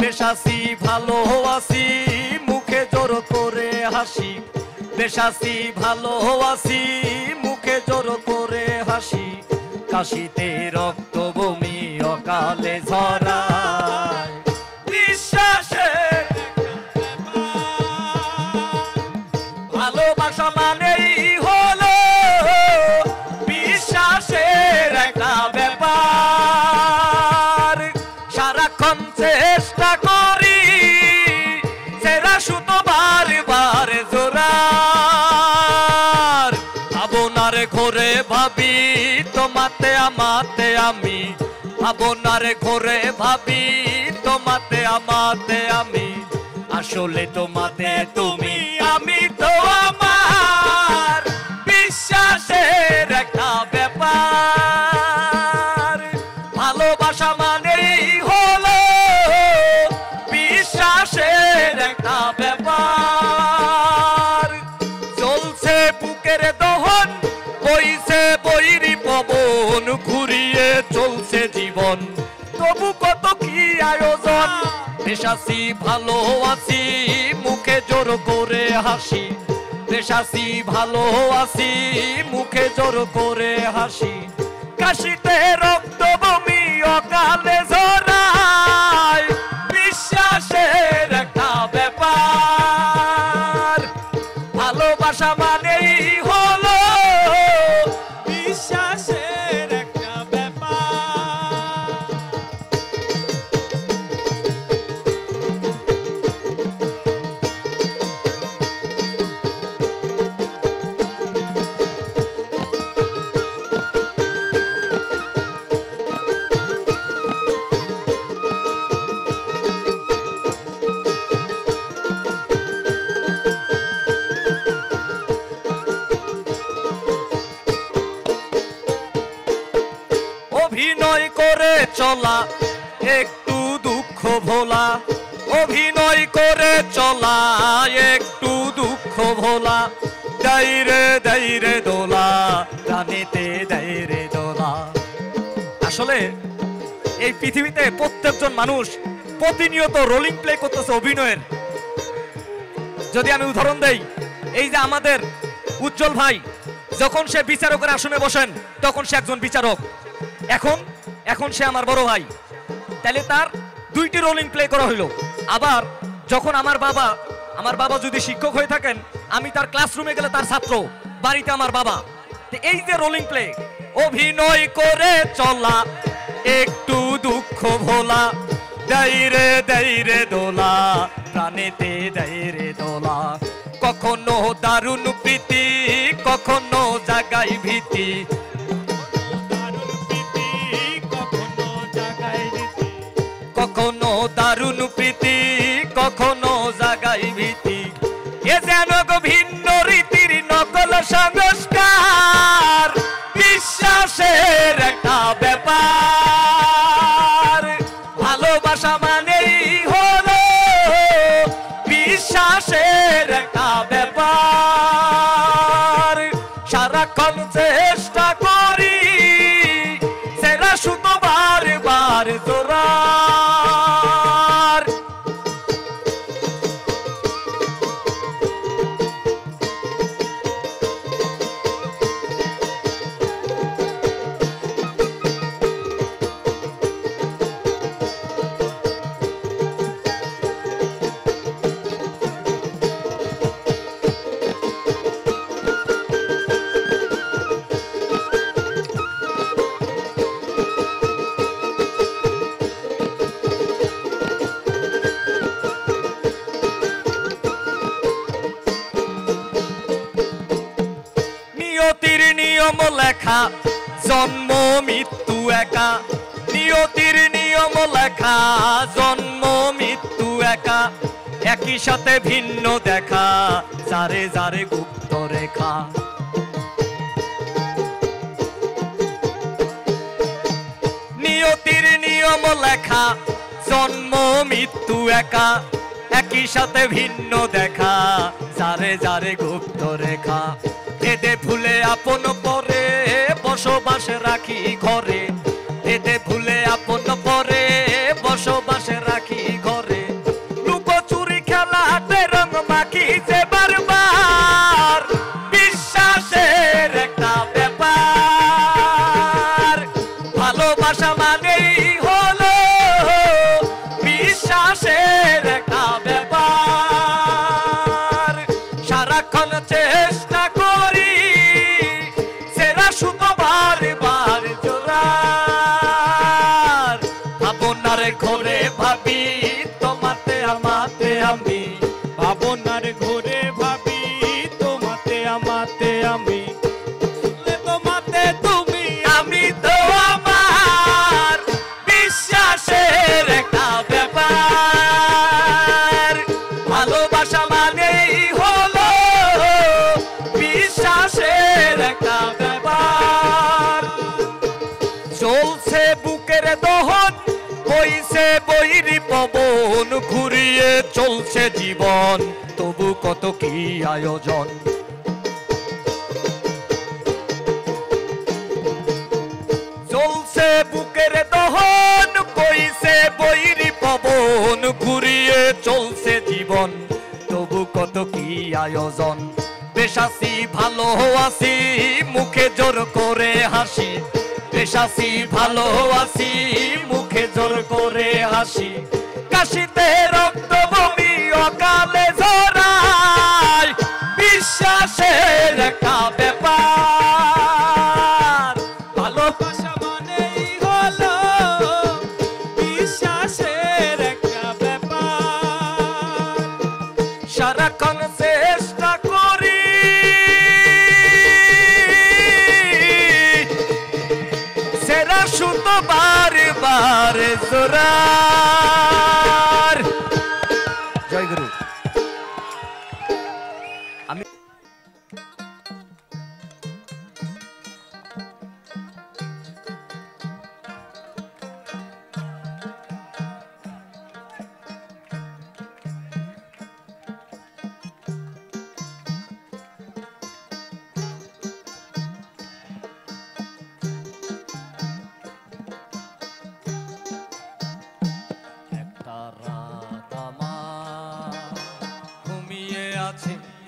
বেশ আছি ভালো আছি মুখে জোর করে হাসি, বেশ আছি ভালো আছি মুখে জোর করে হাসি, কাশিতে রক্ত বমি অকালে ঝরায়। বিশ্বাসের ভালোবাসা মানেই হলো বিশ্বাসের একটা ব্যাপার। সারাক্ষণ চেষ্টা করি সেরা সুতো বারবার জোড়ার, ভাবনার ঘরে ভাবি তোমাতে আমাতে আমি, ভাবনার ঘরে ভাবি তোমাতে আমাতে আমি, আসলে তোমাতে তুমি আমি তো আমার বিশ্বাসের একটা ব্যাপার। ভালোবাসা মানেই হলো বিশ্বাসের একটা ব্যাপার। চলছে বুকের দহন বইছে বৈরি পবন, ঘুরিয়ে চলছে জীবন তবু কত কি আয়োজন। বেশ আছি ভালো আছি মুখে জোর করে হাসি, বেশ আছি ভালো আছি মুখে জোর করে হাসি, কাশিতে রক্ত বমি অকালে ঝরায়। বিশ্বাসের একটা ব্যাপার। ভালোবাসা মানেই হলো বিশ্বাসের একটা ব্যাপার। অভিনয় করে চলা একটু দুঃখ ভোলা, অভিনয় করে চলা একটু দুঃখ ভোলা, দাইরে দাইরে দোলা প্রাণীতে দাইরে দোলা। আসলে এই পৃথিবীতে প্রত্যেকজন মানুষ প্রতিনিয়ত রোলিং প্লে করতেছে অভিনয়ের। যদি আমি উদাহরণ দেই, এই যে আমাদের উজ্জ্বল ভাই যখন সে বিচারকের আসনে বসেন তখন সে একজন বিচারক, এখন সে আমার বড় ভাই, তাহলে তার দুইটি রোলিং প্লে করা হইল। আবার যখন আমার বাবা যদি শিক্ষক হয়ে থাকেন, আমি তার ক্লাসরুমে গেলে তার ছাত্র, বাড়িতে আমার বাবা। এই যে রোলিং প্লে, অভিনয় করে চলা একটু দুঃখ ভোলা, দাইরে দাইরে দোলা প্রাণেতে দাইরে দোলা, কখনো দারুণ প্রীতি কখনো জাগাই ভীতি, কখনো দারুণ প্রীতি কখনো জাগাই ভীতি। এ যেন ভিন্ন রীতির নকল সংস্কার, বিশ্বাসের একটা ব্যাপার। ভালোবাসা মানেই হলো বিশ্বাসের একটা ব্যাপার। সারাক্ষণ চেষ্টা করি সেরা সুতো বারবার জোড়ার। নিয়তির নিয়ম লেখা জন্ম মৃত্যু একা, নিয়তির নিয়ম লেখা জন্ম মৃত্যু একা, একই সাথে ভিন্ন দেখা যারে যারে গুপ্ত রেখা। নিয়তির নিয়ম লেখা জন্ম মৃত্যু একা, একই সাথে ভিন্ন দেখা যারে যারে গুপ্ত রেখা। এদে ফুলে আপন পরে বসবাস রাখি ঘরে, এদে ফুলে আপন পরে বসবাস রাখি ঘরে, বৈরী পবন ঘুরিয়ে চলছে জীবন, তবু কত কি আয়োজন। চলছে বুকের দহন, বইছে বৈরী পবন ঘুরিয়ে চলছে জীবন, তবু কত কি আয়োজন। বেশ আছি ভালো আছি মুখে জোর করে হাসি, বেশ আছি ভালো আছি মুখে জোর করে হাসি। কাশিতে রক্ত বমি অকালে ঝরায়, বিশ্বাসের একটা ব্যাপার। ভালোবাসা মানেই হলো বিশ্বাসের একটা ব্যাপার। সারাক্ষণ চেষ্টা করি সেরা সুতো বারে বারে জোরার। জয় গুরু। আমি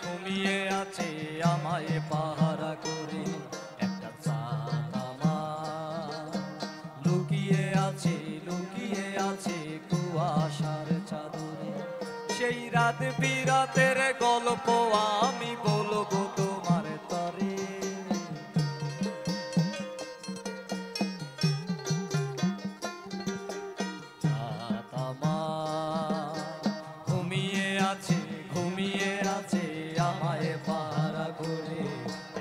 ঘুমিয়ে আছে আমায় পাহারা করে, একটা চাঁদ আমার লুকিয়ে আছে কুয়াশার চাদরে। সেই রাত বিরাতের গল্প আমি বলবো তোমার তরে। চাঁদ আমার ঘুমিয়ে আছে আমায় পাহারা করে,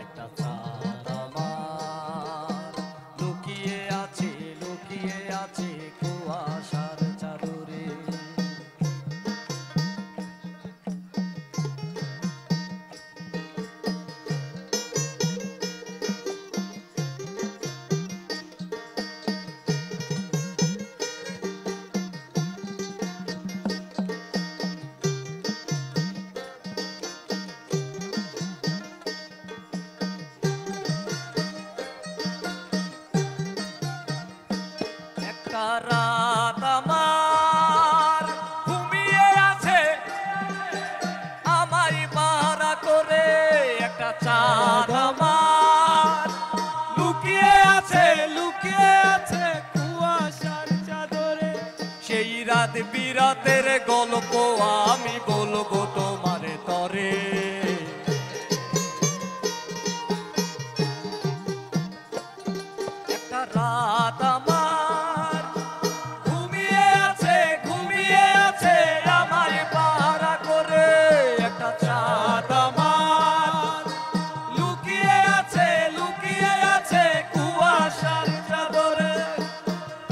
একটা চাঁদ আমার লুকিয়ে আছে কুয়াশার চাদরে। রাত আমার ঘুমিয়ে আছে আমায় পাহারা করে, একটা চাঁদ আমার লুকিয়ে আছে কুয়াশার চাদরে। সেই রাত বিরাতের গল্প আমি বলবো তোমার তরে। একটা রাত আমার ঘুমিয়ে আছে আমায় পাহারা করে, একটা চাঁদ আমার লুকিয়ে আছে কুয়াশার চাদরে।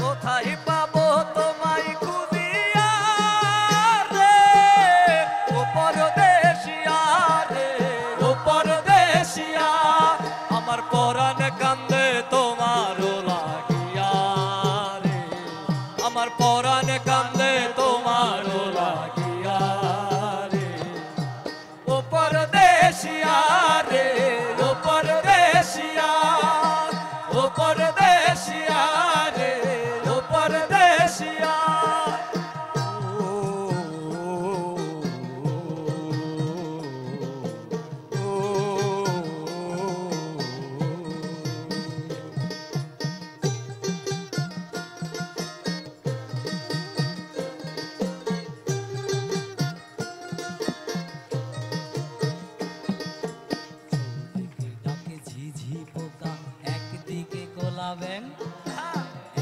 কোথায় পাবো তোমায় খুঁজিয়া রে, ও পরদেশিয়া রে, ও পরদেশিয়া। আমার পরাণ কান্দে তোমার লাগিয়া রে, আমার পরাণ কান্দে তোমার লাগিয়া রে। ও পরদেশিয়া রে, ও পরদেশিয়া, ও পরদেশিয়া রে, ও পরদেশিয়া।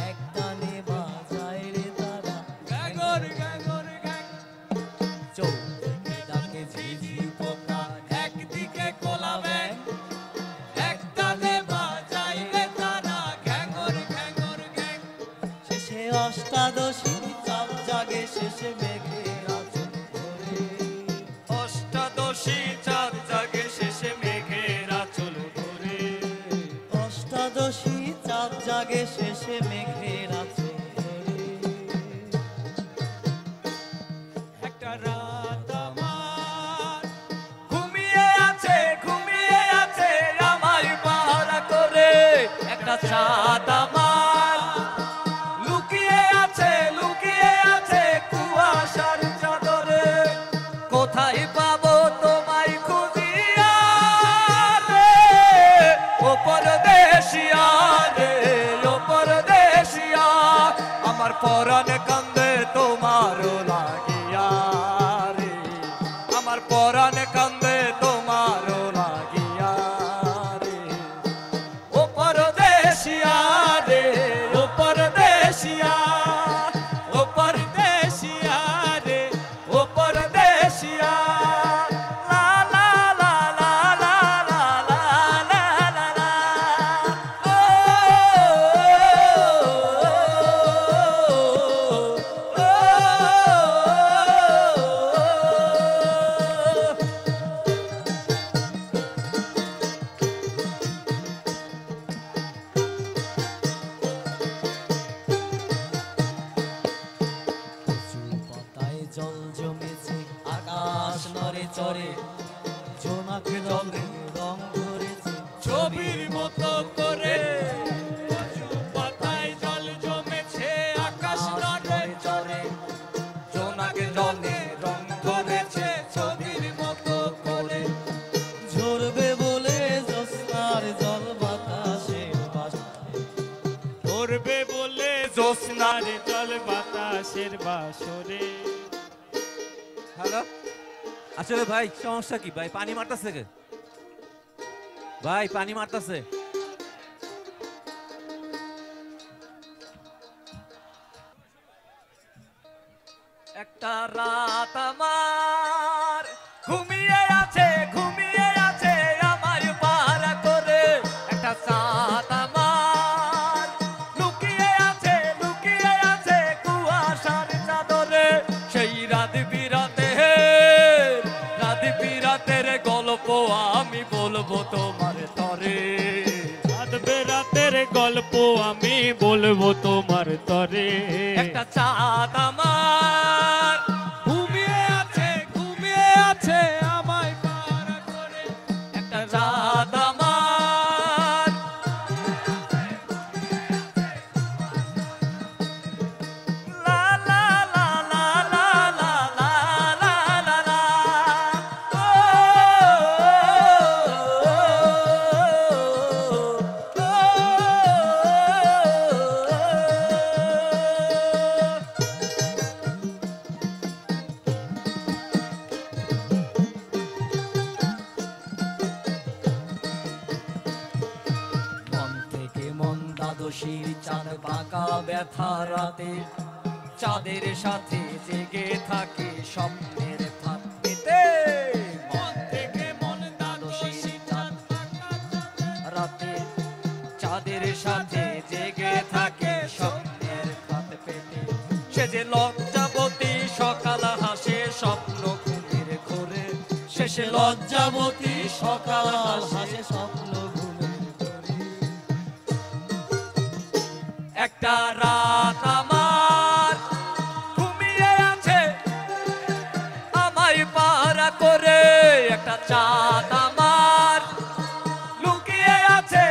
একটানে বাজায় রে তারা গ্যাগর গ্যাগর গ্যাগ। চৌদিকে ডাকে ঝিঝি পোকা একদিকে কোলা ব্যাং, একটানে বাজায় রে তারা গ্যাগর গ্যাগর গ্যাগ। শেষে অষ্টাদশী চাঁদ জাগে শেষে মেঘের আঁচল ধরে, অষ্টাদশী চাঁদ জাগে শেষে মেঘের আঁচল ধরে। অষ্টাদশী চাঁদ জাগে শেষে মেঘের আঁচল ধরে। জল জমেছে আকাশ নড়ে চড়ে জোনাক জলে রং ধরেছে ছবির মতো করে পাতায় জল জমেছে আকাশ নড়ে চড়ে জোনাক জলে রং ধরেছে ছবির মতো করে ঝরবে বলে জ্যোৎস্নার জল বাতাসের বাসরে ধরবে বলে জ্যোৎস্নার জল বাতাসের বাসরে। হ্যালো, আসলে ভাই সমস্যা কি ভাই? পানি মারতাছে কে ভাই? পানি মারতাছে। একটা রাত আমার ঘুমিয়ে আছে আমার পাহারা করে, একটা সাত আমার লুকিয়ে আছে কুয়াশার চাদরে। সেই রাত বিরাতের গল্প আমি বলবো তোমার তরে। রাত বেরাতের গল্প আমি বলবো তোমার তরে। একটা চাঁদ আমার ঘুমিয়ে আছে আমায় পাহারা করে, একটা চাঁদ আমার লা লা লা লা লা লা লা লা লা লা। মন থেকে মন দ্বাদশীর চাঁদ বাঁকা ব্যথা রাতে, চাঁদের সাথে জেগে থাকে স্বপ্নের ফাঁদ পেতে। মন থেকে মন দ্বাদশীর চাঁদ রাতে, চাঁদের সাথে জেগে থাকে স্বপ্নের ফাঁদ পেতে। সে যে লজ্জাবতী সকাল হাসে স্বপ্ন ঘুমের ঘোরে, শেষে লজ্জাবতী সকাল হাসে স্বপ্ন ঘুমের ঘোরে। একটা রাত আমার ঘুমিয়ে আছে আমায় পাহারা করে, একটা চাঁদ আমার লুকিয়ে আছে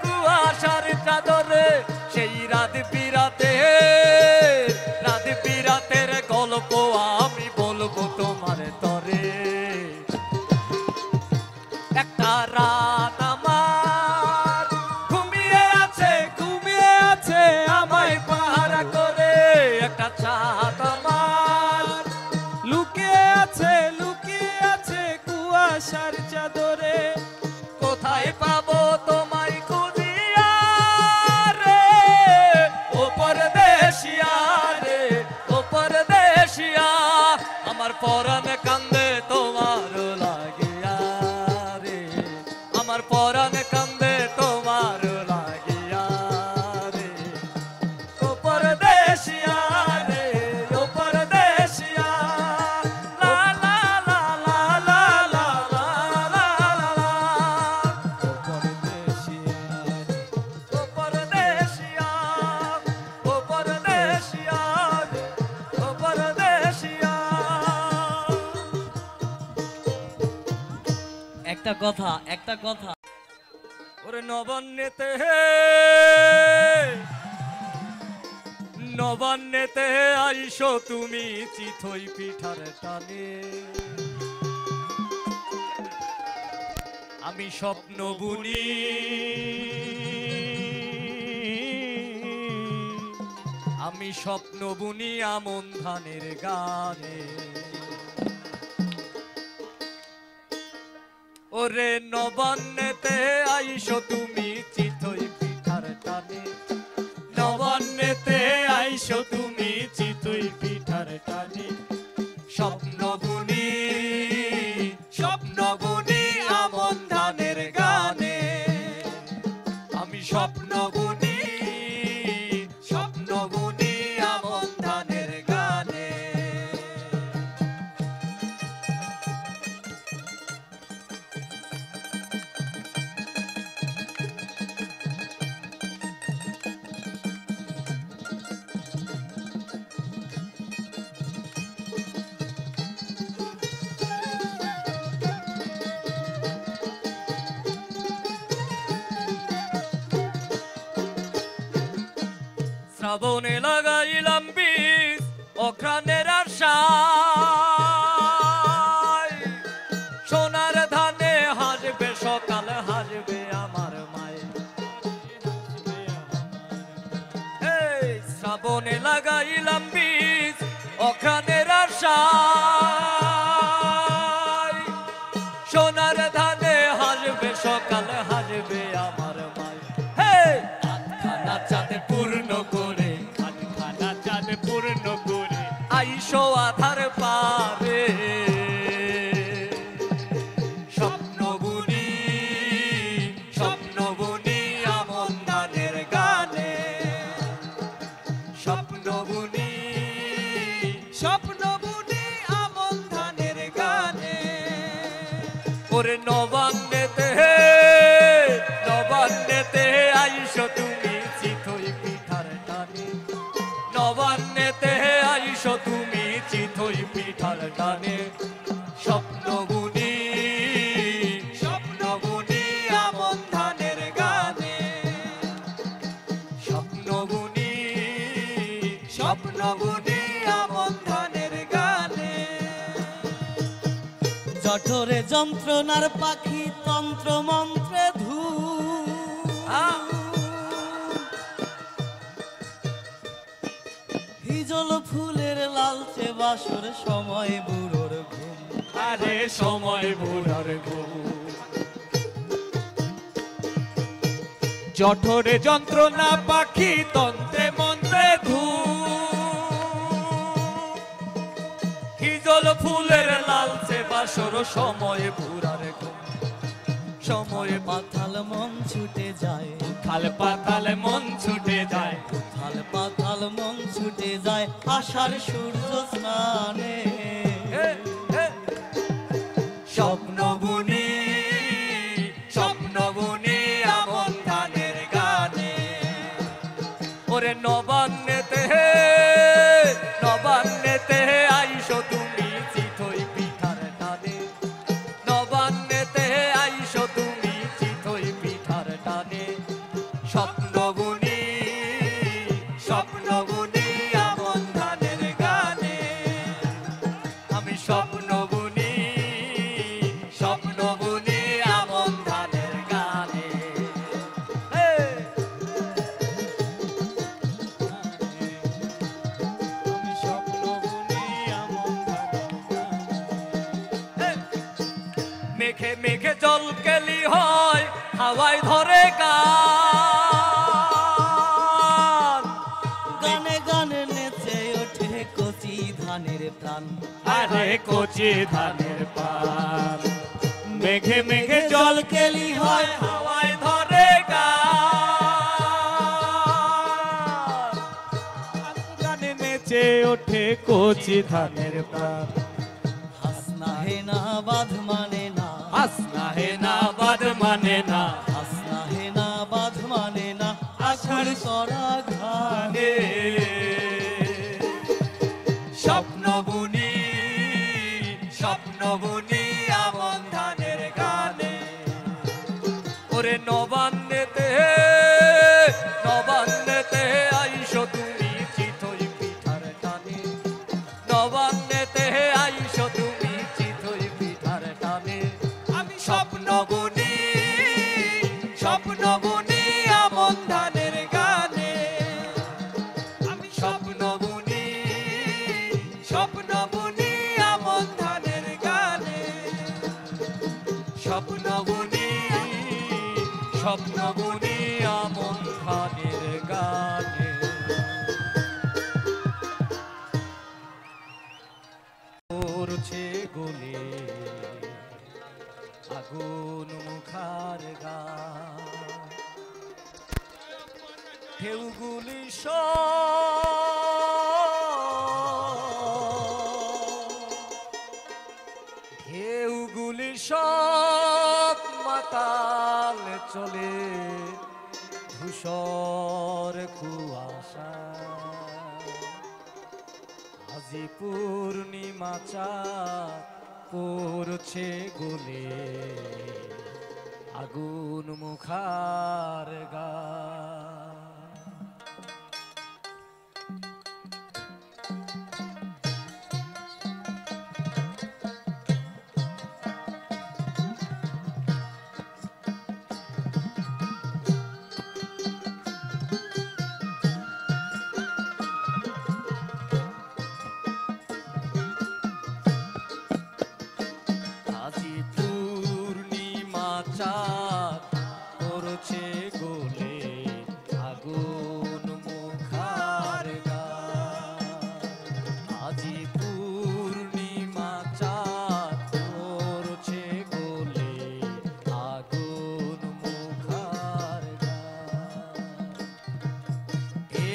কুয়াশার চাদরে। সেই রাত বিরাতের গল্প আমি বলবো তোমার তরে। একটা রাত আমার ঘুমিয়ে আছে আমায় পাহারা করে, একটা চাঁদ আমার লুকিয়ে আছে কুয়াশার চাদরে। কোথায় পাবো তোমায় খুঁজিয়া রে, ও পরদেশিয়া রে, ও পরদেশিয়া। আমার পরাণ কান্দে তোমার লাগিয়া রে, আমার পরাণ কান্দে তোমার লাগিয়া রে। ও পরদেশিয়া রে, ও পরদেশিয়া। লা লা লা লা লা লা লা লা লা লা। ও পরদেশিয়া রে, ও পরদেশিয়া, ও পরদেশিয়া রে, ও পরদেশিয়া। একটা কথা ওরে নবান্নেতে আইসো তুমি চিথই পিঠার টানে। আমি স্বপ্ন বুনি আমন ধানের গানে। ওরে নবান্নেতে আইসো তুমি চিথই পিঠার টানে, নবান্নেতে আইসো তুমি চিতই পিঠার টানে। স্বপ্ন বুনি আমন ধানের গানে। আমি স্বপ্ন বুনি আমন ধানের গানে। প্রাণের আশায় সোনার ধানে হাসবে সকাল হাসবে আমার মায়ে এই শ্রাবণে লাগাইলাম বীজ অঘ্রাণের আশায় সোনার ধানে হাসবে সকাল হাসবে আমার মায়ে হে আটখানা চাঁদ পূর্ণ করে খানা চাঁদ পূর্ণ করে আইসো আধার পারে স্বপ্ন বুনি আমন ধানের গানে স্বপ্ন বুনি আমন ধানের গানে ওরে নবান্নেতে আইসো তুমি চিতই পিঠার টানে নবান্নেতে আইসো তুমি চিতই পিঠার টানে স্বপ্ন বুনি আমন ধানের গানে স্বপ্ন বুনি আমন ধানের গানে জঠরে যন্ত্রণার পাখি তন্ত্র মন্ত্রে ধূ হিজল ফুলের লালচে বাসর সময় বুড়োর ঘুম আরে সময় বুড়ার ঘুম জঠরে যন্ত্রণা পাখি তন্ত্রে মন্ত্রে হিজল ফুলের লালচে বাসর সময় বুড়ার ঘুম সময় পাতাল মন ছুটে যায় খাল পাতাল মন ছুটে যায় থাল পাতাল মন ছুটে যায় আষাঢ় সূর্য স্নানে স্বপ্ন বুনি আমন ধানের গানে ওরে নবান্নেতে আইসো তুমি চিতই পিঠার টানে নবান্নেতে আইসো তুমি চিতই পিঠার টানে স্বপ্ন বুনি আমন ধানের গানে আমি স্বপ্ন বুনি আমন ধানের গানে আমি স্বপ্ন বুনি আমন মেঘে মেঘে জল কেলি হয় হাওয়ায় ধরে গান গানে গানে নেচে ওঠে কচি ধানের প্রাণ আরে কচি ধানের পান মেঘে মেঘে জল কেলি হয় হাওয়ায় ধরে গান গানে নেচে ওঠে কচি ধানের পান হাসনা হে না বাঁধ মানে না হাসনা হে না বাদ মানে না হাসনা হে না বাঁধ মানে না আষাঢ় করা ঘানে স্বপ্ন বুনি আমন ধানের গানে ওরে নবান্নেতে আইসো তুমি চিতই পিঠার টানে নবান্নেতে আইসো তুমি চিতই পিঠার টানে আমি স্বপ্ন বুনি আমন ধানের গানে আমি স্বপ্ন বুনি আমন ধানের গানে স্বপ্ন বুনি আমন ধানের গানে করছে গলে আগুন মুখার গা ঢেউগুলি সব মাতাল চলে ধূসর কুয়াশা আজি পূর্ণিমা চাঁদ পড়ছে গলে আগুন মুখার গা আজি পূর্ণিমা চাঁদ পড়ছে গোলে আগুন মুখার গান।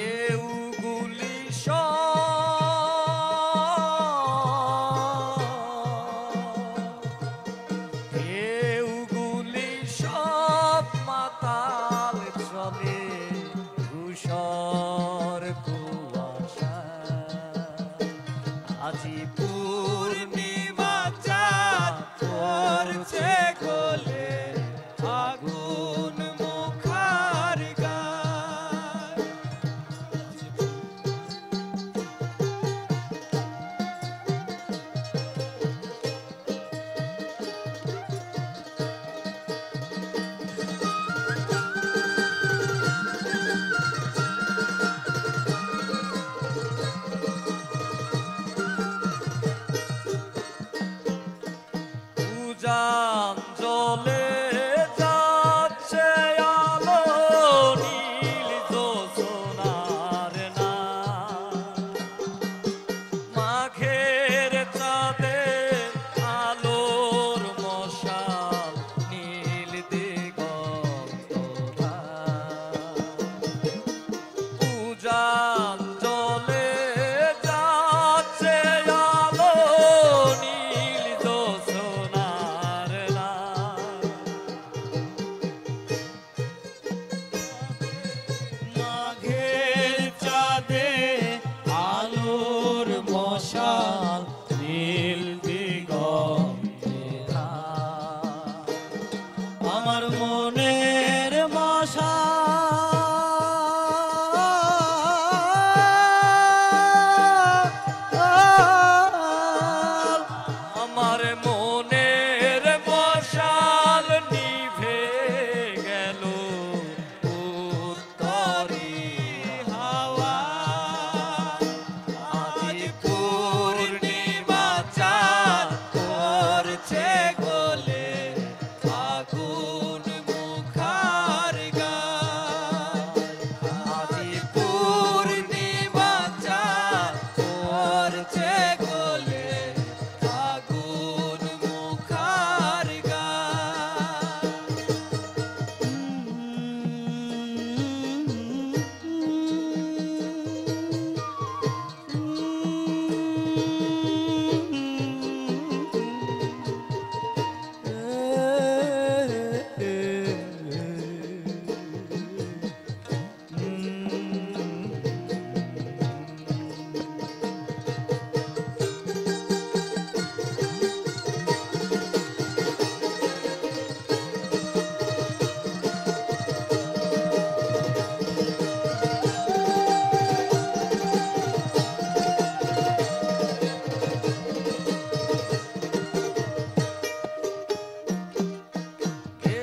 এউগুলি এউগুলি সব মাতাল চলে ধূসর কুয়াশা। আজি পূর্ণিমা চাঁদ পড়ছে গোলে আগুন মুখার গান। উজান জলে যাচ্ছে আলো নীল জোছনার নাম। মাঘের চাঁদে আলোর মশাল নীল দিগন্ত উজান জলে যাচ্ছে আলো নীল জোছনার নাম। মাঘের চাঁদে আলোর মশাল নীল দিগন্তে আমার মনের মশাল আমার মনের মশাল নিভে গেল উত্তরি হাওয়া। আজি পূর্ণিমা চাঁদ পড়ছে গোলে আগুন মুখার গান। আজি পূর্ণিমা চাঁদ পড়ছে গোলে আগুন মুখার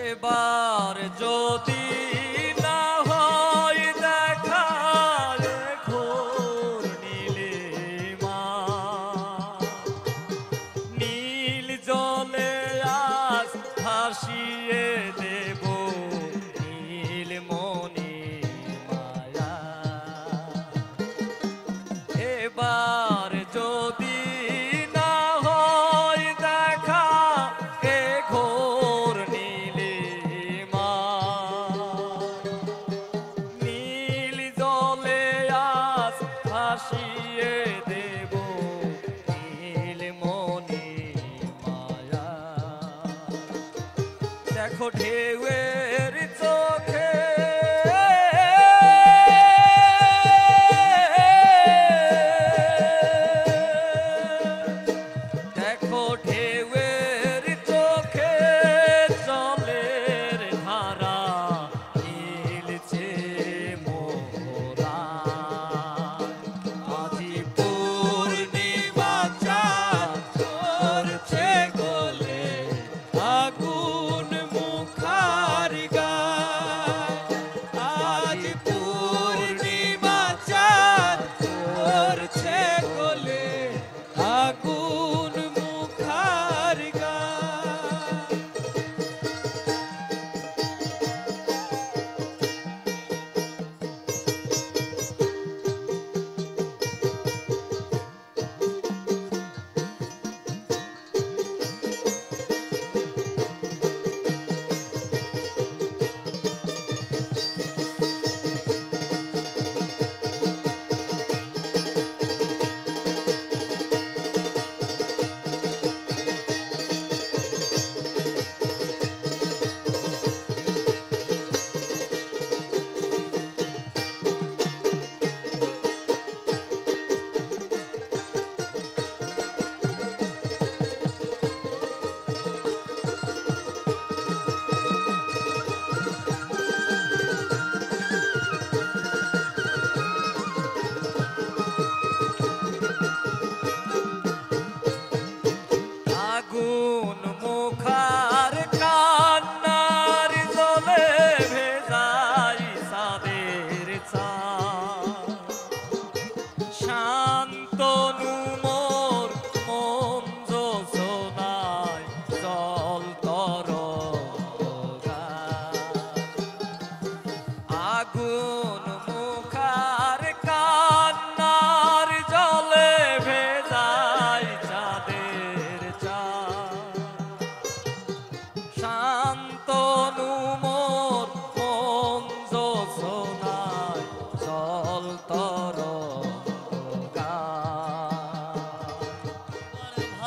এবার যদি না হয় দেখা ঘোর নীলিমা নীল জলে আজ ভাসিয়ে দেব নীলমণি মায়া। এবার যদি না হয় দেখা এ ঘোর নীলিমা নীল জলে আজ ভাসিয়ে দেব নীলমণি মায়া। দেখো ঢেউয়ের চোখে দেখো ঢেউয়ের চোখে জলের ধারা নীলছে মোরা। আজি পূর্ণিমা চাঁদ পড়ছে গোলে আগুন মুখার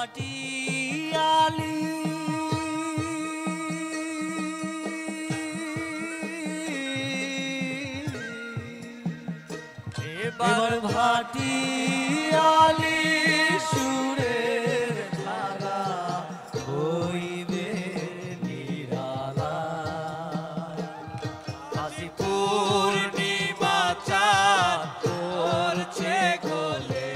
ভাটিয়ালি এবার ভাটিয়ালি সুরের ধারা হইবে নিরালা আজি পূর্ণিমা চাঁদ পড়ছে গলে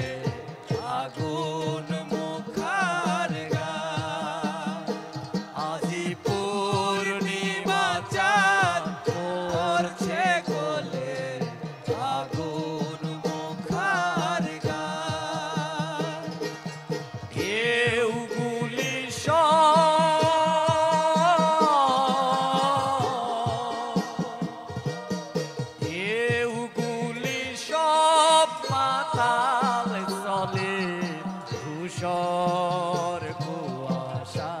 আগুন মুখার গান আজি পূর্ণিমা চাঁদ পড়ছে গলে আগুন মুখার গান ঢেউগুলি ঢেউগুলি সব মাতাল চলে ধূসর কুয়াশা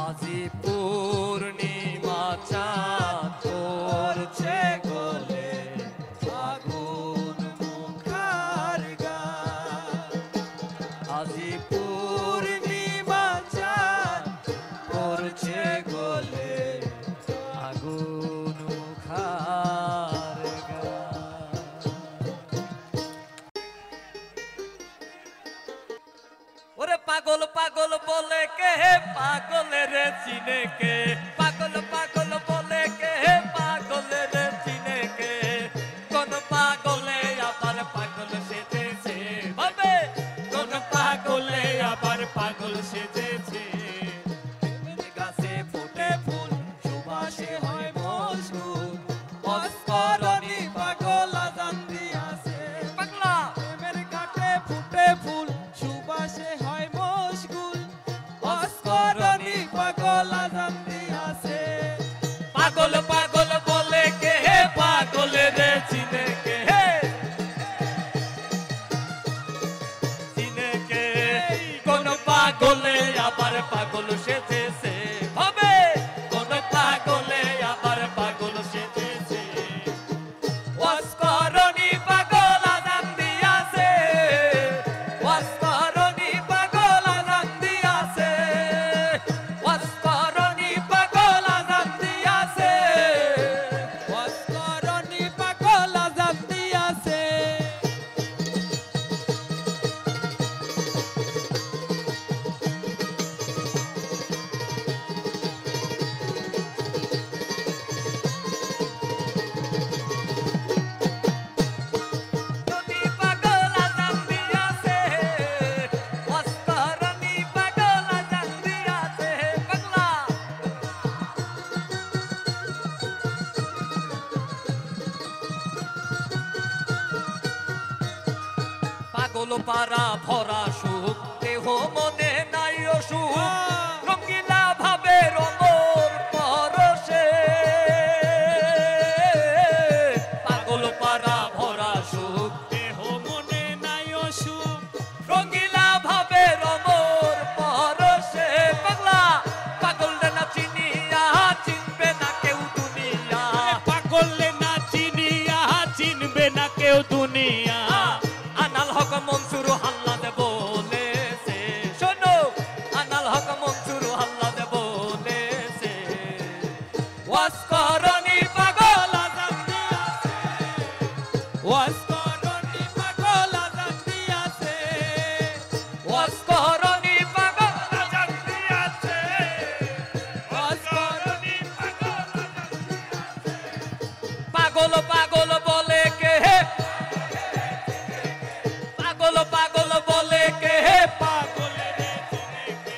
আজি পূর্ণিমা চাঁদ পড়ছে গলে আগুন মুখার গান আজি পূর্ণিমা চাঁদ পড়ছে গলে আগুন মুখার গান ওরে পাগল পাগল বলে কে পাগল রে চিনে কে পাগল পাগল বলে কে পাগল রে চিনে কে কোন পাগলে আবার পাগল সেজেছে ভাবে কোন পাগলে আবার পাগল সেজেছে গাছে ফুটে ফুল সুবাসে হয় মশগুল অস্করণী পাগল আজান দিয়াছে পাগলা প্রেমের ঘাটে ফুটে ফুল সুবাসে হয় মশগুল অস্করণী পাগল আজান দিয়াছে পাগল পাগল বলে কে পাগল রে চিনে কে চিনে কে কোন পাগলে আবার পাগল সেজেছে হবে কোন পাগলে আবার পাগল সেজেছে অস্করণী পাগল আজান দিয়াছে অস্করণী পাগল আজান দিয়াছে অস্করণী পাগল আজান দিয়াছে অস্করণী পাগল আজান দিয়াছে অস্করণী পাগল আজান দিয়াছে অস্করণী পাগল আজান দিয়াছে পাগলা পাগল পারা ভরা সুখ দেহ মনে নাই অসুখ রঙ্গিলা ভাবে রঙর পরশে পাগল পারা ভরা সুখ দেহ মনে নাই অসুখ রঙ্গিলা ভাবে রঙর পরশে পাগলা পাগল না চিনিয়া চিনবে না কেউ দুনিয়া পাগলে না চিনিয়া চিনবে না কেউ দুনিয়া আনাল হক মনসুর হাল্লা দে বলেছে শোনো আনাল হক মনসুর হাল্লা দে বলেছে অস্করণী পাগল আজান দিয়াছে অস্করণী পাগল আজান দিয়াছে অস্করণী পাগল আজান দিয়াছে অস্করণী পাগল পাগল বলে কে পাগল পাগল বলে কে পাগলে রে চিনে কে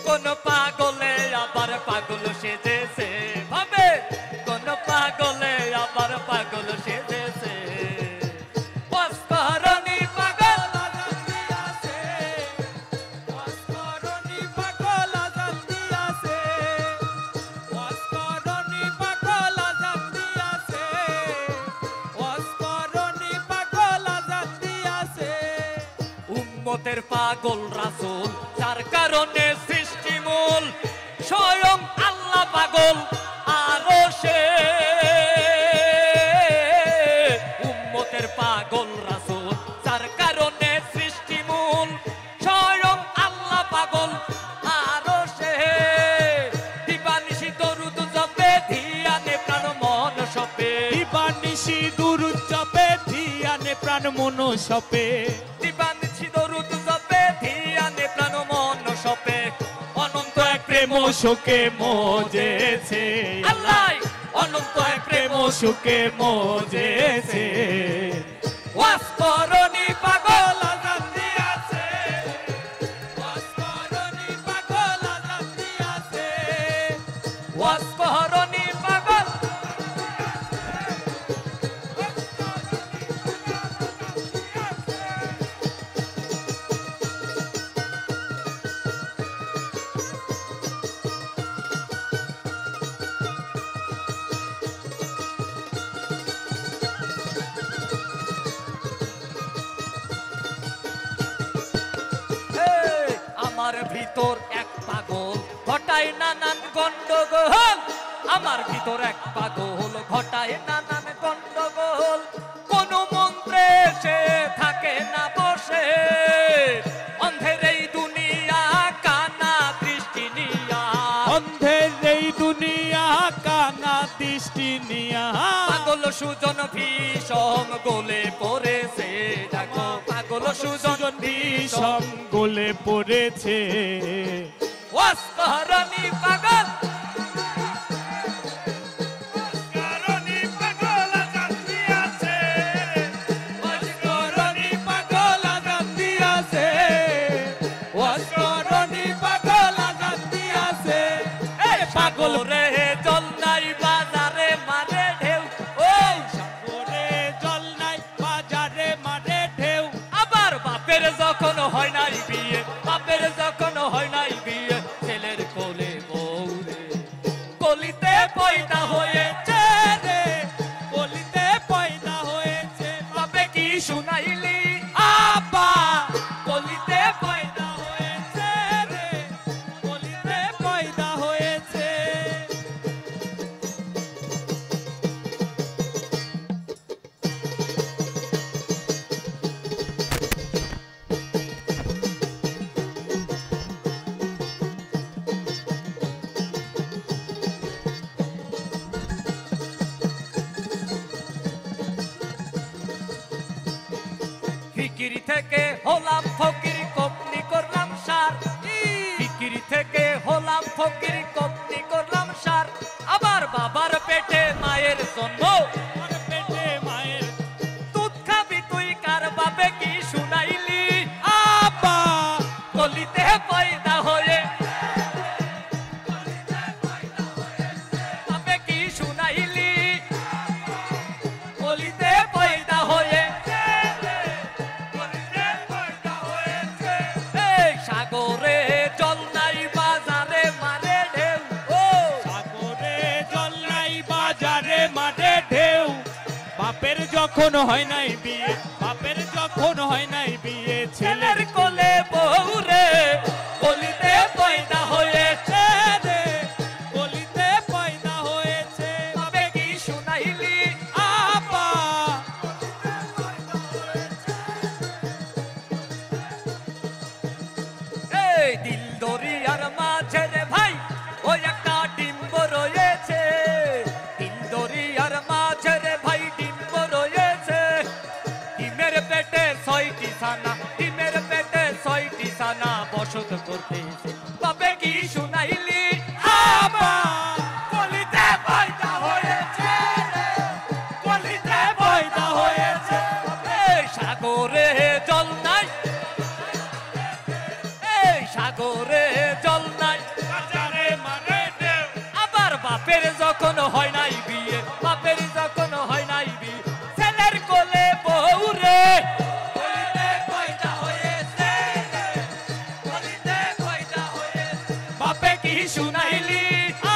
কোন পাগলে আবার পাগল সেজেছে ভাবে কোন পাগলে আবার পাগল সেজেছে অস্করণী পাগল আজান দিয়াছে অস্করণী পাগল আজান দিয়াছে অস্করণী পাগল আজান দিয়াছে অস্করণী পাগল আজান দিয়াছে উম্মতের পাগল রাসূল যার কারণে সৃষ্টি মূল স্বয়ং আল্লাহ পাগল আরশে উম্মতের পাগল রাসূল যার কারণে সৃষ্টি মূল প্রাণ মন সপে দিবানিশি দরুদ জপে ধিয়ানে প্রাণ মন সপে অনন্ত এক প্রেম শোকে মজেছে আল্লাহ অনন্ত এক প্রেম শোকে মজেছে ওয়াস করনি পাগল আজান দিয়াছে ওয়াস করনি পাগল আজান দিয়াছে ওয়াস করনি পাগল আমার ভিতর এক পাগল ঘটায় নানান গন্ডগোল আমার ভিতর এক পাগল ঘটায় নানান গন্ডগোল কোন মন্ত্রে সে থাকে না বসে অন্ধের এই দুনিয়া কানা দৃষ্টি নিয়া অন্ধের এই দুনিয়া কানা দৃষ্টি নিয়া পাগল সুজন ভীষণ গোলে পড়েছে দেখো পাগল সুজন ভীষণ বিষম গোলে পড়েছে ওয়াস করনি পাগল কারণী পাগল আজান দিয়াছে ওয়াস করণী পাগল আজান দিয়াছে ওয়াস করণী পাগল আজান দিয়াছে এই পাগল রে জল নাই বাজারে মারে ঢেউ ও সাগরে জল নাই বাজারে মারে ঢেউ আবার বাপের যখন হয় নাই বিয়ে বাপের যখন হয় নাই বিয়ে ছেলের কোলে বউরে কলিতে পয়দা হয়েছে রে কলিতে পয়দা হয়েছে বাপে কি শুনাইলি আব্বা কলিতে পয়দা হয়েছে রে কলিতে পয়দা হয়েছে ফিকির থেকে হলাম ফকির কপনি করলাম সার ফিকির থেকে হলাম ফকির কপনি করলাম সার আবার বাবার পেটে মায়ের জন্ম আমার পেটে মায়ের দুধ খাবি তুই কার বাপে কি শুনাইলি আব্বা কলিতে পয়দা হয়ে বাপে কি শুনাইলি কলিতে পয়দা হয়ে এই সাগরে জল নাই বাজারে মারে ঢেউ ও সাগরে জল নাই বাজারে মাঠে ঢেউ বাপের যখন হয় নাই বিয়ে বাপের যখন হয় নাই বিয়ে ছেলের ছেলের কোলে বউ রে কলিতে পয়দা হয়েছে রে কলিতে পয়দা হয়েছে বাপে কি শুনাইলি আব্বা এই দিল দরিয়ার মাঝে রে ভাই ওই একটা ডিম্ব রয়েছে দিল দরিয়ার মাঝে রে ভাই ডিম্ব রয়েছে ডিমের পেটে 6টি ছানা ডিমের পেটে 6টি ছানা বসত করতেছে বাপে কি শুনাইলি আব্বা কলিতে পয়দা হয়েছে রে, কলিতে পয়দা হয়েছে এই সাগরে জল নাই এই সাগরে জল নাই বাজারে মাঠে ঢেউ আবার বাপের যখন হয় নাই বিয়ে বাপের যখন হয় নাই বিয়ে ছেলের কোলে বউ রে কলিতে পয়দা হয়েছে রে, কলিতে পয়দা হয়েছে বাপে কি শুনাইলি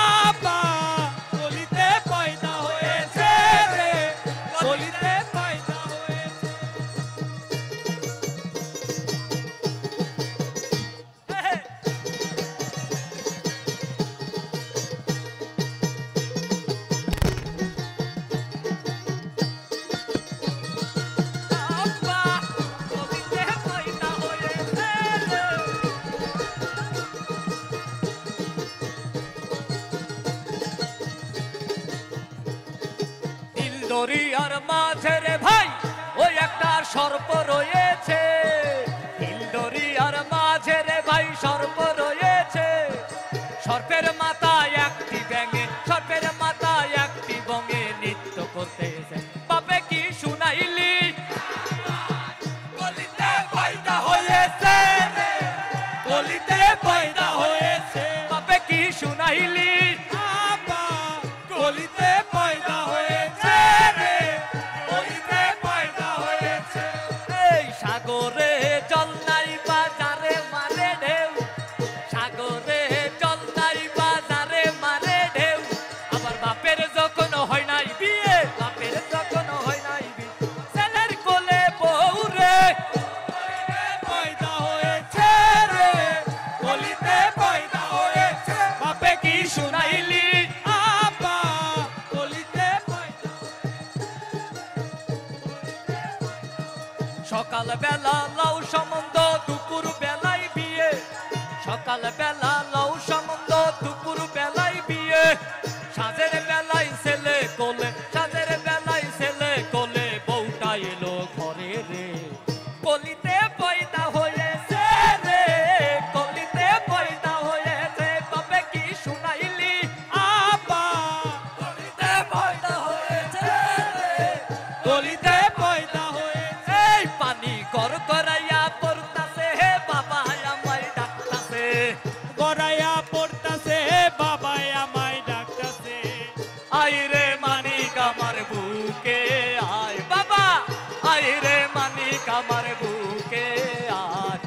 আব্বা কলিতে পয়দা হয়েছে রে কলিতে পয়দা হয়েছে আব্বা কলিতে পয়দা হয়েছে রে। দিল দরিয়ার মাঝে রে ভাই ওই একটা সর্প রয়েছে, হিলদরিয়ার মাঝে রে ভাই সর্প রয়েছে। সর্পের মাথায় একটি ব্যাঙে, সর্পের মাথায় একটি বঙে নৃত্য করতেছে। বাপে কি শুনাইলি গলিতে পয়দা হয়েছে রে, গলিতে পয়দা হয়েছে বাপে কি শুনাইলি বাবা, গলিতে পয়দা হয়েছে রে, গলিতে পয়দা হয়েছে। এই সাগরে জল নাই বাজারে মারে ঢেউ, সাগরে জল নাই বাজারে মারে ঢেউ। আবার বাপের যখন হয় নাই বিয়ে, বাপের যখন হয় নাই বিয়ে, ছেলের কোলে বউ রে পয়দা হয়েছে রে, গলিতে পয়দা হয়েছে। বাপে কি শুনাইলি বাবা, গলিতে পয়দা। সকাল বেলা লাউ সম্বন্ধ, দুপুর বেলায় বিয়ে, সকাল বেলা লাউ সম্বন্ধ, দুপুর বেলায় বিয়ে। সাজের বেলায় ছেলে কোলে, সাজের বেলায় ছেলে কোলে, বউটা এলো ঘরে রে। কলিতে পয়দা হয়েছে রে, কলিতে পয়দা হয়েছে। তবে কি শুনাইলি বাবা, কলিতে পয়দা হয়েছে রে, গলিতে পয়দা হয়েছে। এই পানি গড় গড়াইয়া পড়তাছে, হে বাবা আমায় ডাকতাছে। গড়াইয়া পড়তাছে, বাবাই আমায় ডাকতাছে। আই রে মানিক আমার বুকে আয়, বাবা আই রে মানিক আমার বুকে আয়।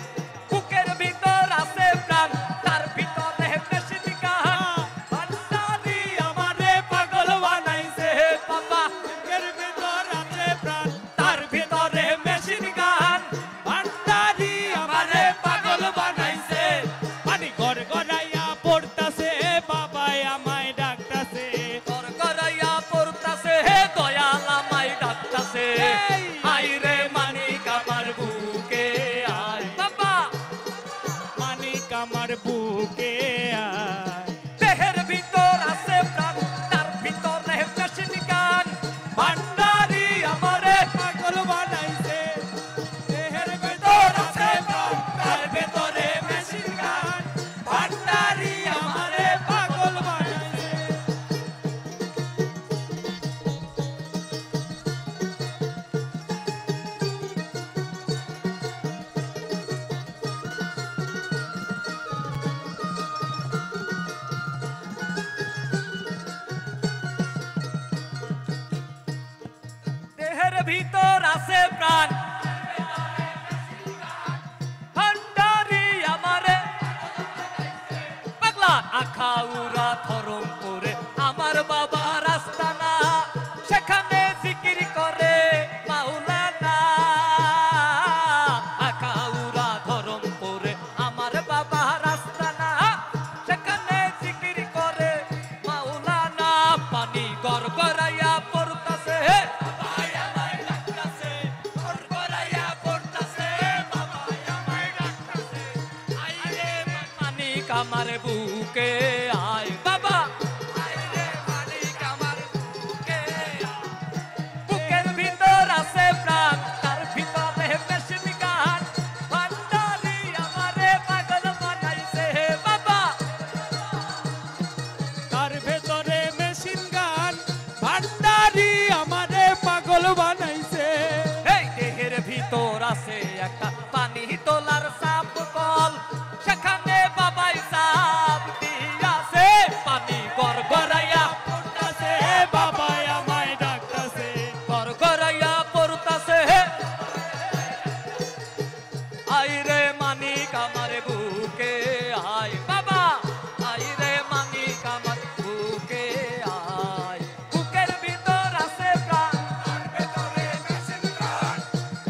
বুকের ভিতর আছে প্রাণ, তার ভিতরে মেশিন গান। ভান্ডারি আমারে পাগল বানাইছে, হে বাবা বুকের ভিতর আছে প্রাণ, তার ভিতরে মেশিন গান। ভান্ডারি আমারে পাগল বানাইছে। পানি গড় গড়াইয়া পড়তাছে, বাবাই আমায় ডাকতাছে। গড় গড়াইয়া পড়তাছে, হে দয়াল আমায় ডাকতাছে। এই আই রে মানিক আমার বুকে আয়, বাবা মানিক আমার বুকে আয়। দেহের ভিতর আছে প্রাণ, তার ভিতরে মেশিন গান। ভান্ডারি আমারে পাগল বানাইছে, দেহের ভিতর আছে প্রাণ, তার ভিতরে মেশিন গান। ভান্ডারি আমারে পাগল বানাইছে। দেহের ভিতর আছে প্রাণ, ভান্ডারি আমারে পাগলা। আখাউড়া ধরমপুরে আমার বাবা রাস্তানা, সেখানে জিকির করে মাওলানা। আখাউড়া ধরমপুরে আমার বাবা রাস্তানা, সেখানে জিকির করে মাওলানা। পানি গড় গড়াইয়া পড়তাছে, হে বাবাই আমায় ডাকতাছে। গড় গড়াইয়া পড়তাছে, বাবাই আমায় ডাকতাছে। আই রে মানিক আমার বুকে আয়, বাবা আই রে মানিক আমার বুকে আয়। বুকের ভিতর আছে প্রাণ, তার ভিতরে মেশিন গান। ভান্ডারি আমারে পাগল বানাইছে, হে বাবা তার ভেতরে মেশিন গান, ভান্ডারি আমারে পাগল বানাইছে। এই দেহের ভিতর আছে একটা পানি তোলার সাপ কল, সেখানে বাবাই সাপ দিয়াছে। পানি গড় গড়াইয়া পড়তাছে, বাবাই আমায় ডাকতাছে। গড় গড়াইয়া পড়তাছে, আই রে মানিক আমার বুকে আয়, বাবা আই রে মানিক আমার বুকে আয়। বুকের ভিতর আছে প্রাণ, তার ভিতরে মেশিন গান।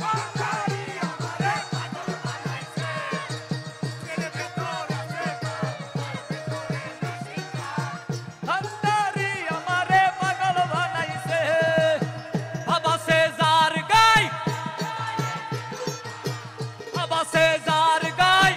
ভান্ডারি আমারে পাগল বানাইছে। বুকের ভিতর আছে প্রাণ, তার ভিতরে মেশিন গান। ভান্ডারি আমারে পাগল বানাইছে। বাবা সে যার গায়, বাবা সে যার গায়,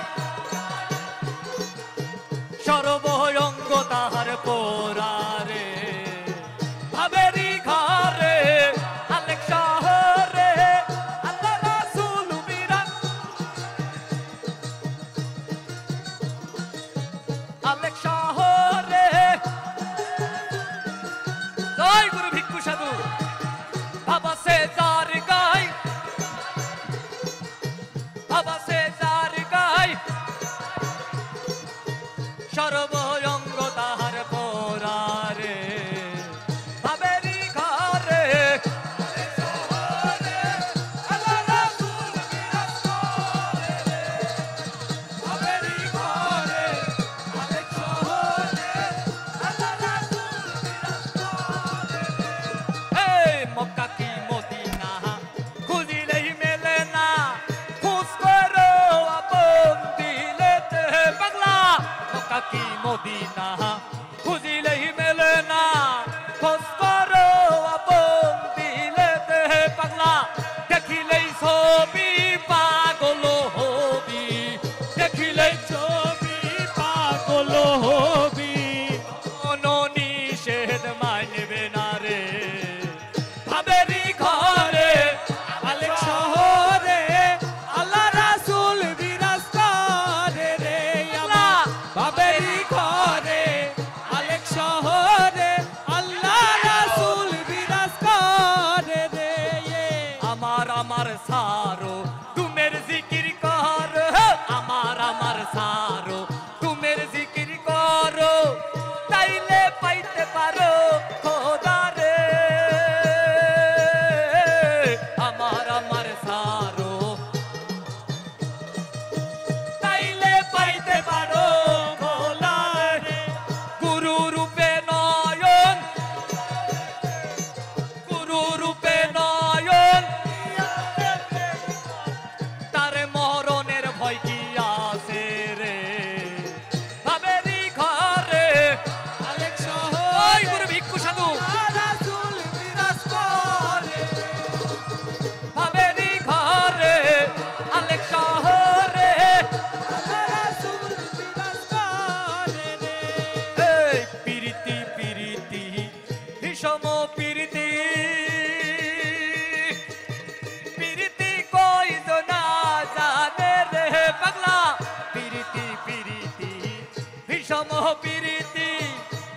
পিরিতি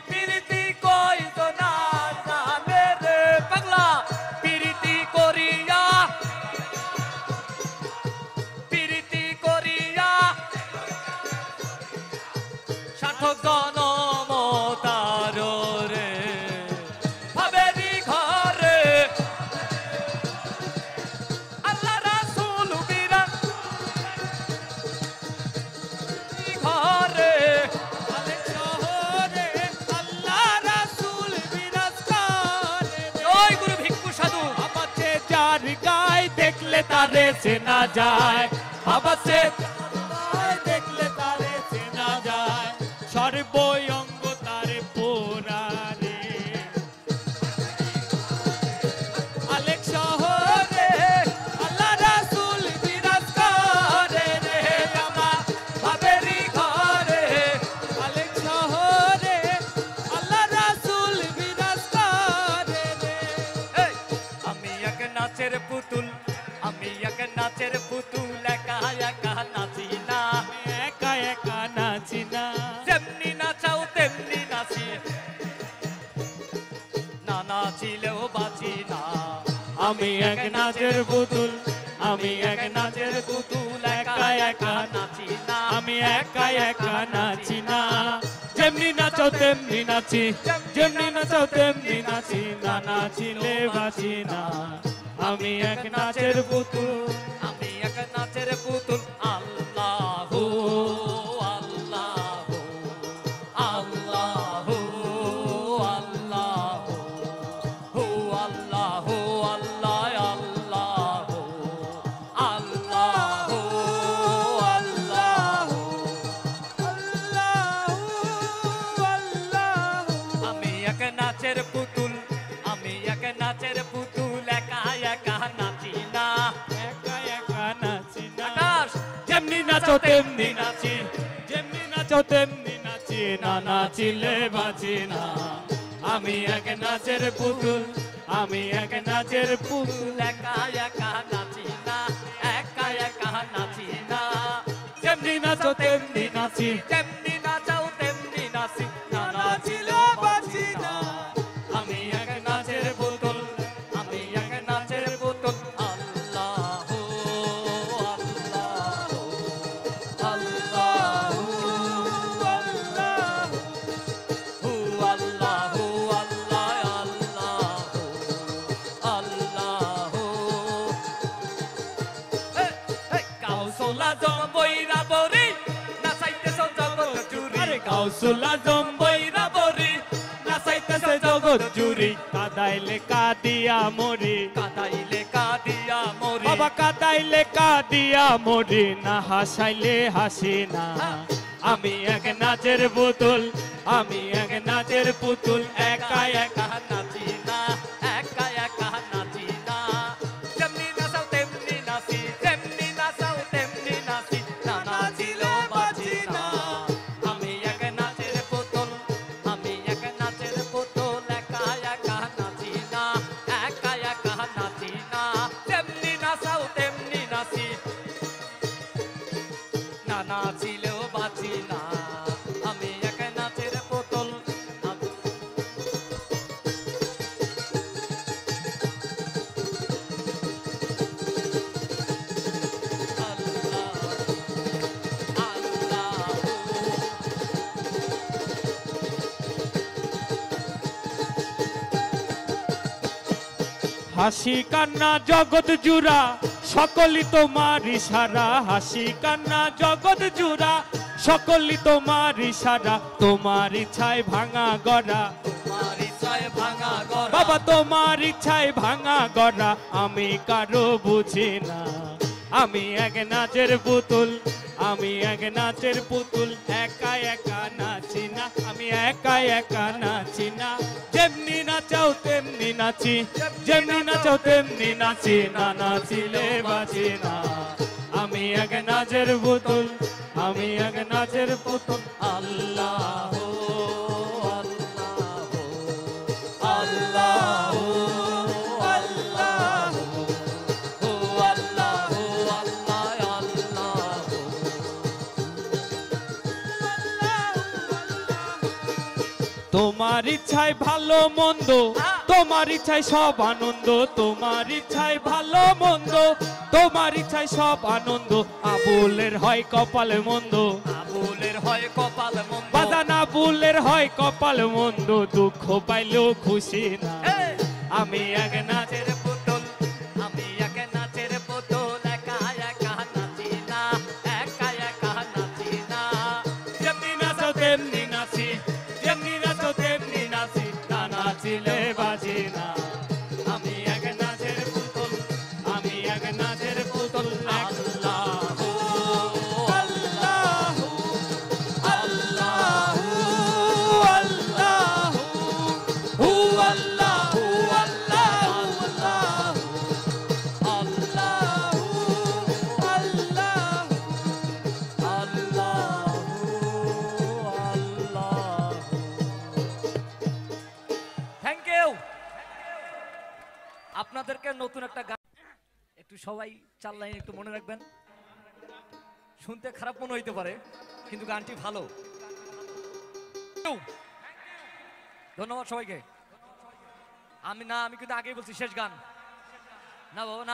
পিরিতি কয়জনা জানে রে পাগলা পিরিতি করিয়া সার্থক জনম তার রে ভাবেরি ঘরে আল্লাহ রাসূল বিরাজ ঘরে আলেক শহরে আল্লাহ রাসূল বিরাজ করে ওই গুরু ভিক্ষু সাধু আমাকে যার গায় দেখলে তারে চেনা যায় আমাকে দেখলে তারে চেনা যায় সর্বঙ্গ তারে পোরারে আলেক শহরে আল্লাহ রাসূল বিরাজ করে রে আমার ভাবেরি ঘরে আলেক শহরে আল্লাহ রাসূল বিরাজ করে রে এই, আমি এক নাচের পুতুল আমি এক নাচের পুতুল একা একা নাচি না একা একা নাচি না যেমনি নাচাও তেমনি নাচি না নাচিলেও বাঁচি না আমি এক নাচের পুতুল আমি এক নাচের পুতুল একা একা নাচি না আমি একা একা নাচি না যেমনি নাচো তেমনি নাচি যেমনি নাচো তেমনি নাচি না নাচিলে বাঁচি না আমি এক নাচের পুতুল আমি এক নাচের পুতুল আল্লাহু আল্লাহু আল্লাহু আল্লাহু হু আল্লাহু আল্লাহ আল্লাহু আল্লাহু আল্লাহু আমি এক নাচের পুতুল আমি এক নাচের পুতুল একা একা নাচি না একা একা নাচি না আকাশ যেমনি নাচো তেমনি নাচি যেমনি নাচো তেমনি নাচি না নাচিলে বাঁচি না আমি এক নাচের পুতুল আমি এক নাচের পুতুল একা একা নাচি না একা একা নাচি না যেমনি নাচো তেমনি নাচি যেমনি নাচাও তেমনি নাচি না নাচিলে বাঁচি না আমি এক নাচের পুতুল আমি এক নাচের পুতুল আল্লাহু আল্লাহু আল্লাহু হু আল্লাহু আল্লাহ আল্লাহু আল্লাহু কাউসলা জম্বইরা বরি নাচাইতেছ জগৎ জুড়ি আরে কাউসুলা জম্বইরা বরি নাচাইতেছে জগৎ জুড়ি কাদাইলে কাদিয়া মরি কাদাইলে কাদিয়া মরি বাবা কাদাইলে কাদিয়া মরি না হাসাইলে হাসি না আমি এক নাচের পুতুল আমি এক নাচের পুতুল একা একা নাচি না একা একা নাচি না যেমনি নাচাও তেমনি নাচি যেমনি নাচাও তেমনি নাচি না নাচিলেও বাঁচি না আমি এক নাচের পুতুল আমি এক নাচের পুতুল একা একা নাচি না একা একা নাচি না যেমনি নাচাও তেমনি নাচি না নাচিলেও বাঁচি না আমি এক নাচের পুতুল হাসি কান্না জগৎ জুড়া সকলই তোমার ইশারা হাসি কান্না জগৎ জুড়া সকলই তোমার ইশারা তোমার ইচ্ছায় ভাঙা গড়া তোমার ইচ্ছায় ভাঙা গড়া বাবা তোমার ইচ্ছায় ভাঙা গড়া আমি কারো বুঝি না আমি এক নাচের পুতুল আমি এক নাচের পুতুল একা একা নাচি না আমি একা একা নাচি না যেমনি নাচাও তেমনি নাচি যেমনি নাচাও তেমনি নাচি না নাচিলে বাঁচি না আমি এক নাচের পুতুল আমি এক নাচের পুতুল আল্লাহু আল্লাহু আল্লাহু আল্লাহু আল্লাহ আল্লাহু তোমার ইচ্ছায় ভালো মন্দ, তোমার ইচ্ছায় সব আনন্দ, তোমার ইচ্ছায় ভালো মন্দ, তোমার ইচ্ছায় সব আনন্দ। আবুলের হয় কপাল মন্দ, আবুলের হয় কপাল মন্দ, বাজান আবুলের হয় কপাল মন্দ, দুঃখ পাইলেও খুশি না। আমি এক নাচের পুতুল, আমি এক নাচের পুতুল, একা একা নাচি না, একা একা নাচি না। যেমনি নাচো তেমনি নাচি, যেমনি নাচো তেমনি নাচি, না নাচিলে বাজি না। আমি এক নাচের পুতুল, আমি এক নাচের পুতুল। আল্লাহু আল্লাহু আল্লাহু আল্লাহু হু আল্লাহু আল্লাহু আল্লাহু থ্যাংক ইউ। আপনাদেরকে নতুন একটা গান একটু সবাই 4 লাইন একটু মনে রাখবেন। শুনতে খারাপ মনে হইতে পারে কিন্তু গানটি ভালো। ধন্যবাদ সবাইকে। আমি কিন্তু আগেই বলছি শেষ গান না বাবা না।